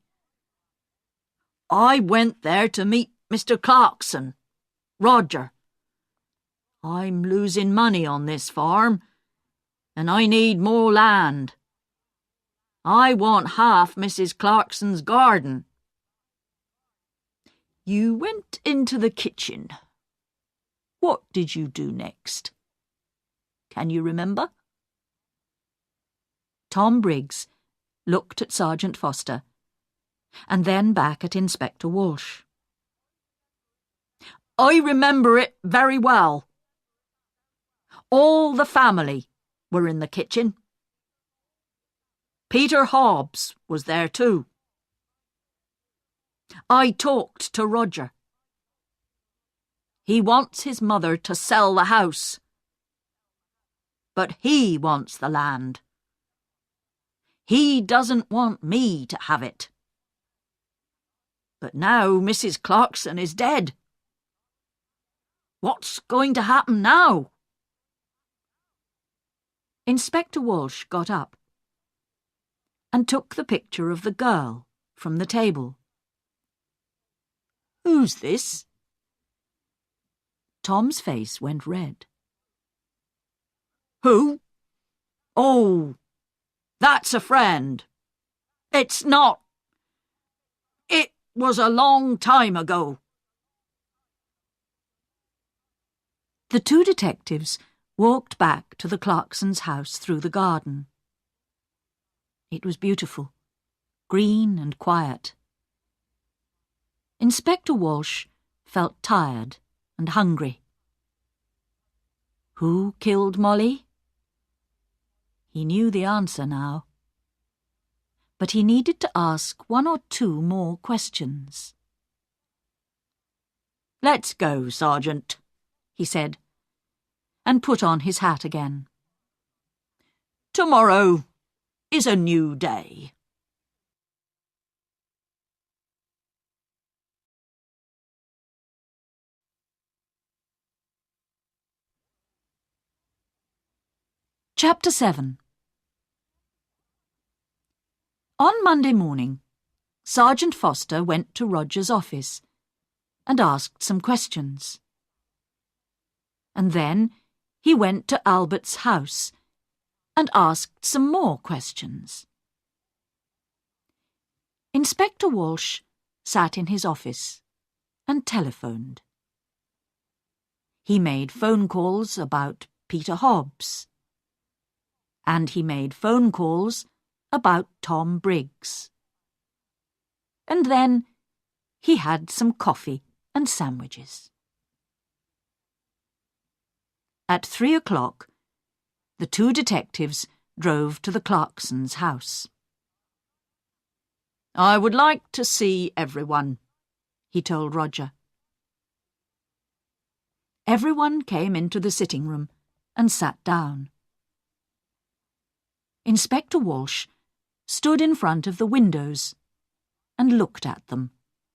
Speaker 2: "I went there to meet Mr. Clarkson, Roger. I'm losing money on this farm, and I need more land. I want half Mrs. Clarkson's garden." "You went into the kitchen. What did you do next? Can you remember?" Tom Briggs looked at Sergeant Foster and then back at Inspector Walsh. "I remember it very well. All the family were in the kitchen. Peter Hobbs was there too. I talked to Roger. He wants his mother to sell the house, but he wants the land. He doesn't want me to have it. But now Mrs. Clarkson is dead. What's going to happen now?" Inspector Walsh got up and took the picture of the girl from the table. "Who's this?" Tom's face went red. "Who? Oh, that's a friend. It's not. It was a long time ago." The 2 detectives walked back to the Clarksons' house through the garden. It was beautiful, green and quiet. Inspector Walsh felt tired and hungry. Who killed Molly? He knew the answer now. But he needed to ask 1 or 2 more questions. "Let's go, Sergeant," he said, and put on his hat again. "Tomorrow is a new day." Chapter 7. On Monday morning, Sergeant Foster went to Roger's office and asked some questions. And then he went to Albert's house and asked some more questions. Inspector Walsh sat in his office and telephoned. He made phone calls about Peter Hobbs. And he made phone calls about Tom Briggs. And then he had some coffee and sandwiches. At 3 o'clock, the 2 detectives drove to the Clarksons' house. "I would like to see everyone," he told Roger.
Speaker 1: Everyone came into the sitting room and sat down. Inspector Walsh stood in front of the windows and looked at them,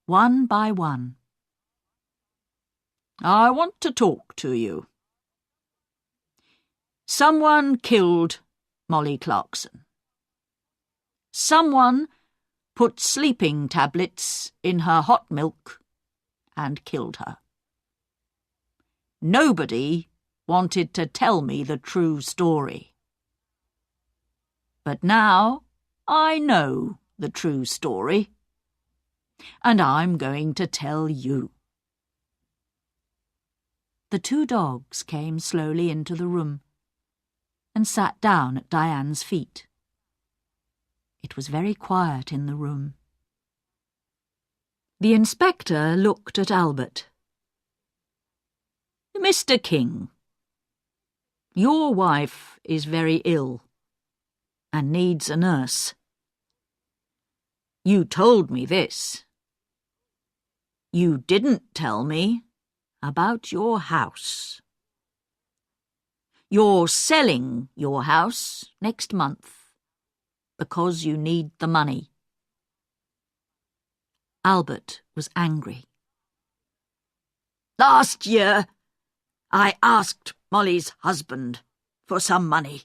Speaker 1: one by one. "I want to talk to you. Someone killed Molly Clarkson. Someone put sleeping tablets in her hot milk and killed her. Nobody wanted to tell me the true story. But now I know the true story, and I'm going to tell you." The two dogs came slowly into the room and sat down at Diane's feet. It was very quiet in the room. The inspector looked at Albert. "Mr. King, your wife is very ill and needs a nurse. You told me this. You didn't tell me about your house. You're selling your house next month because you need the money." Albert was angry. "Last year, I asked Molly's husband for some money,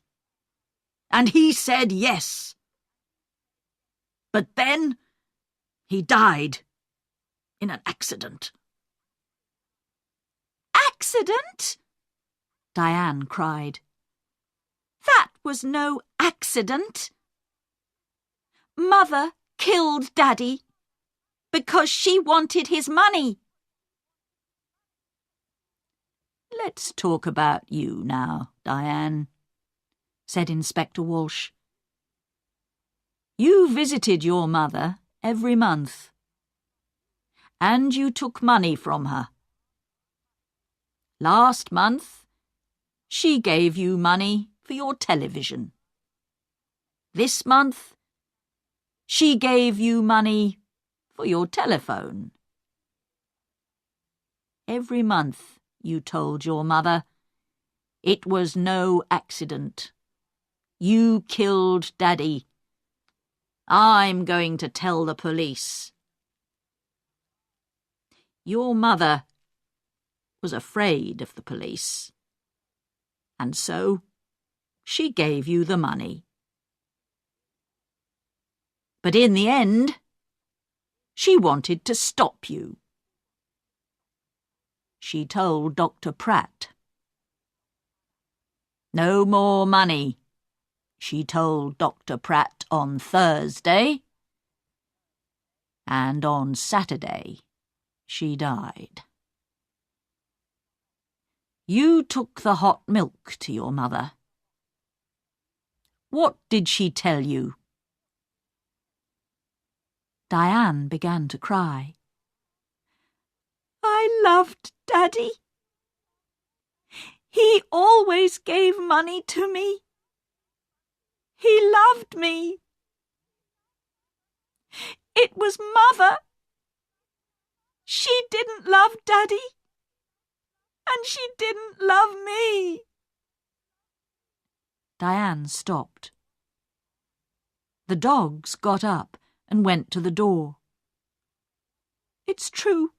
Speaker 1: and he said yes. But then he died in an accident."
Speaker 2: "Accident?" Diane cried. "That was no accident. Mother killed Daddy because she wanted his money."
Speaker 1: "Let's talk about you now, Diane," said Inspector Walsh. "You visited your mother every month, and you took money from her. Last month, she gave you money for your television. This month, she gave you money for your telephone. Every month you told your mother it was no accident. You killed Daddy. I'm going to tell the police." Your mother was afraid of the police, and so she gave you the money. But in the end, she wanted to stop you. She told Dr. Pratt. "No more money," she told Dr. Pratt on Thursday, and on Saturday she died. You took the hot milk to your mother. What did she tell you?" Diane began to cry.
Speaker 2: "I loved Daddy. He always gave money to me. He loved me. It was Mother. She didn't love Daddy, and she didn't love me."
Speaker 1: Diane stopped. The dogs got up and went to the door.
Speaker 2: "It's true.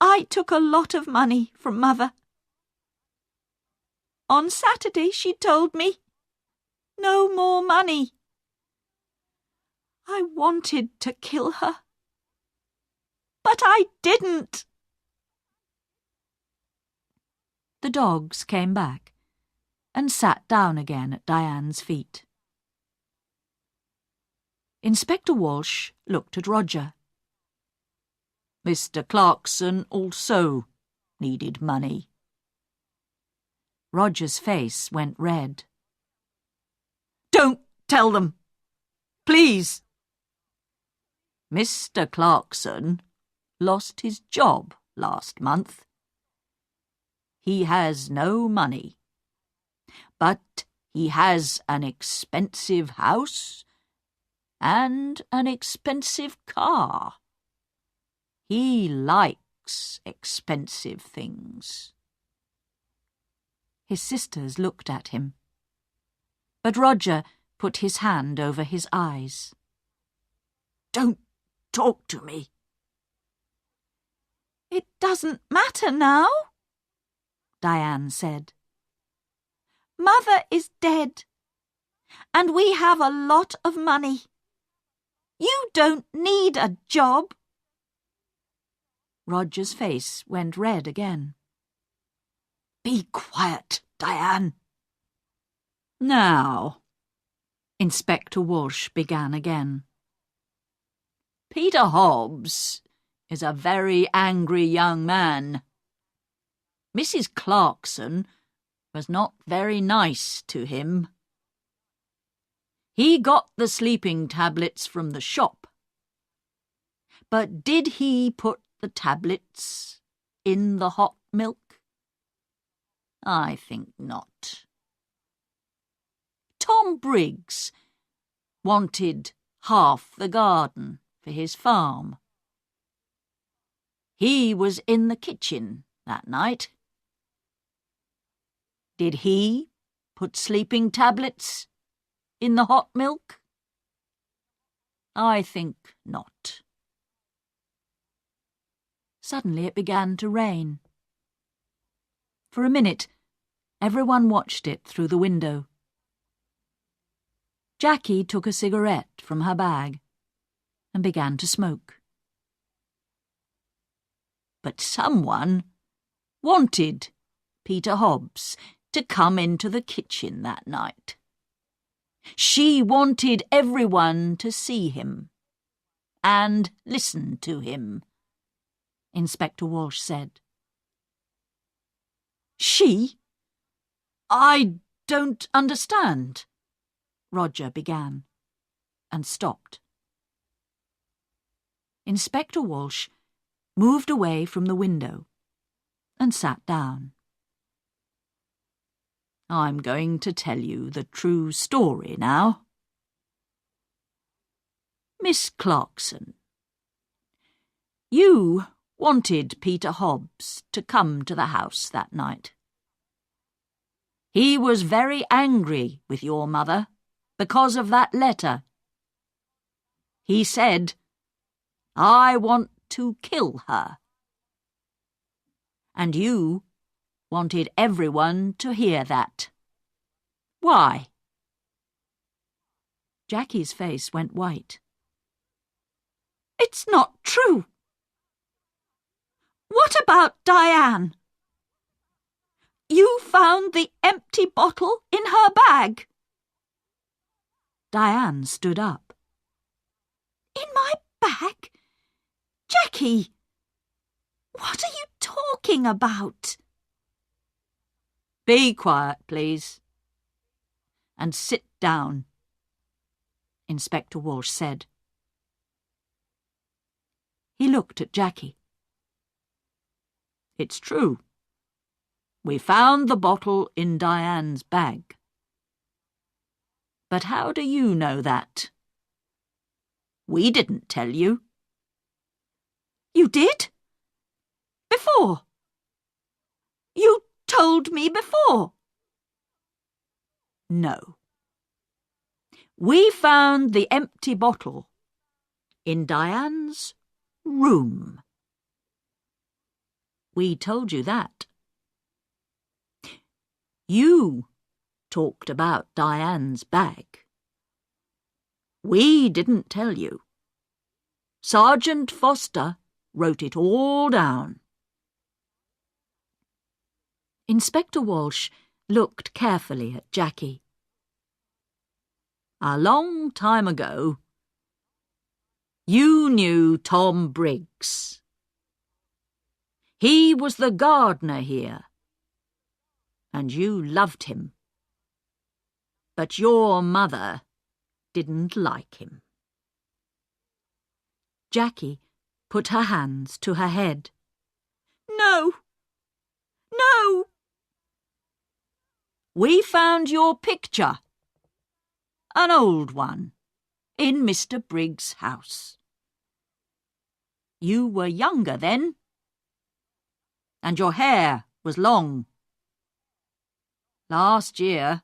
Speaker 2: I took a lot of money from Mother. On Saturday she told me, no more money. I wanted to kill her, but I didn't."
Speaker 1: The dogs came back and sat down again at Diane's feet. Inspector Walsh looked at Roger. "Mr. Clarkson also needed money." Roger's face went red. "Don't tell them, please." "Mr. Clarkson lost his job last month. He has no money, but he has an expensive house and an expensive car. He likes
Speaker 2: likes expensive things." His sisters looked at him, but Roger put his hand over his eyes.
Speaker 3: "Don't talk to me."
Speaker 1: "It doesn't matter now," Diane said. "Mother is dead, and we have a lot of money. You don't need a job."
Speaker 2: Roger's face went red again.
Speaker 3: "Be quiet, Diane."
Speaker 2: "Now," Inspector Walsh began again. "Peter Hobbs is a very angry young man. Mrs. Clarkson was not very nice to him. He got the sleeping tablets from the shop. But did he put the tablets in the hot milk? I think not. Tom Briggs wanted half the garden for his farm. He was in the kitchen that night. Did he put sleeping tablets in the hot milk? I think not."
Speaker 1: Suddenly it began to rain. For a minute, everyone watched it through the window. Jackie took a cigarette from her bag and began to smoke.
Speaker 2: But someone wanted Peter Hobbs to come into the kitchen that night. She wanted everyone to see him and listen to him, Inspector Walsh said. "She? I don't understand," Roger began, and stopped. Inspector Walsh moved away from the window and sat down. "I'm going to tell you the true story now. Miss Clarkson, you wanted Peter Hobbs to come to the house that night. He was very angry with your mother because of that letter. He said, 'I want to kill her.' And you wanted everyone to hear that. Why?"
Speaker 1: Jackie's face went white.
Speaker 2: "It's not true. What about Diane? You found the empty bottle in her bag."
Speaker 1: Diane stood up.
Speaker 2: "In my bag? Jackie, what are you talking about?" "Be quiet, please, and sit down," Inspector Walsh said.
Speaker 1: He looked at Jackie.
Speaker 2: "It's true. We found the bottle in Diane's bag. But how do you know that? We didn't tell you." "You did? Before? You told me before." "No. We found the empty bottle in Diane's room. We told you that. You talked about Diane's bag. We didn't tell you. Sergeant Foster wrote it all down."
Speaker 1: Inspector Walsh looked carefully at Jackie.
Speaker 2: "A long time ago, you knew Tom Briggs. He was the gardener here, and you loved him. But your mother didn't like him."
Speaker 1: Jackie put her hands to her head.
Speaker 2: "No! No! We found your picture, an old one, in Mr. Briggs' house. You were younger then, and your hair was long. Last year,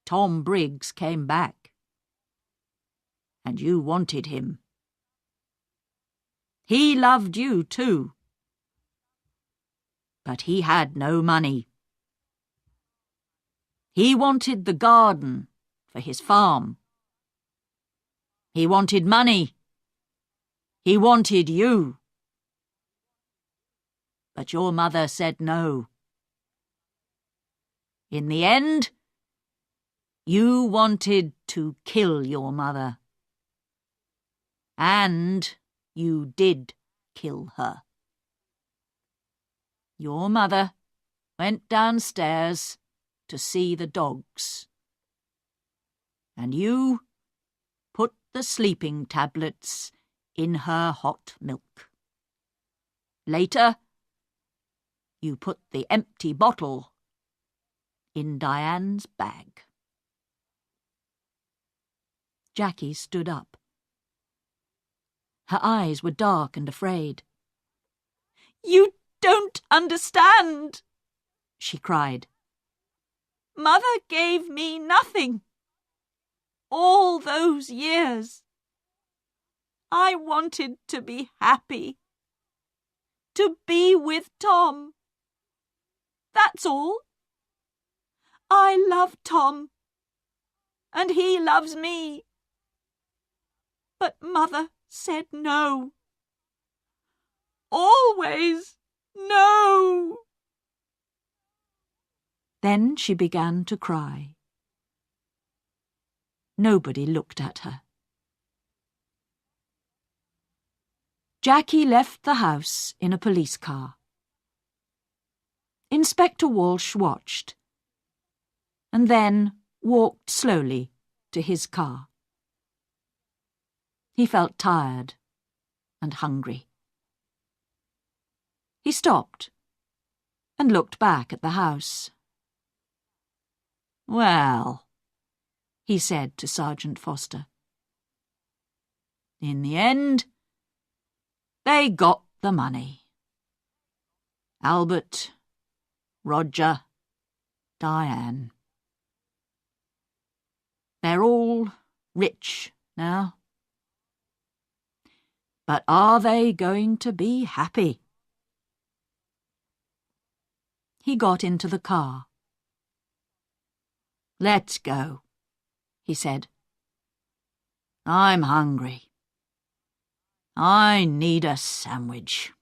Speaker 2: Tom Briggs came back, and you wanted him. He loved you too, but he had no money. He wanted the garden for his farm. He wanted money. He wanted you. But your mother said no. In the end, you wanted to kill your mother. And you did kill her. Your mother went downstairs to see the dogs. And you put the sleeping tablets in her hot milk. Later, you put the empty bottle in Diane's bag. Jackie stood up. Her eyes were dark and afraid. "You don't understand," she cried. "Mother gave me nothing. All those years. I wanted to be happy. To be with Tom. That's all. I love Tom, and he loves me. But Mother said no. Always no." Then she began to cry. Nobody looked at her. Jackie left the house in a police car. Inspector Walsh watched, and then walked slowly to his car. He felt tired and hungry. He stopped and looked back at the house. "Well," he said to Sergeant Foster, "in the end, they got the money. Albert, Roger, Diane. They're all rich now. But are they going to be happy?" He got into the car. "Let's go," he said. "I'm hungry. I need a sandwich."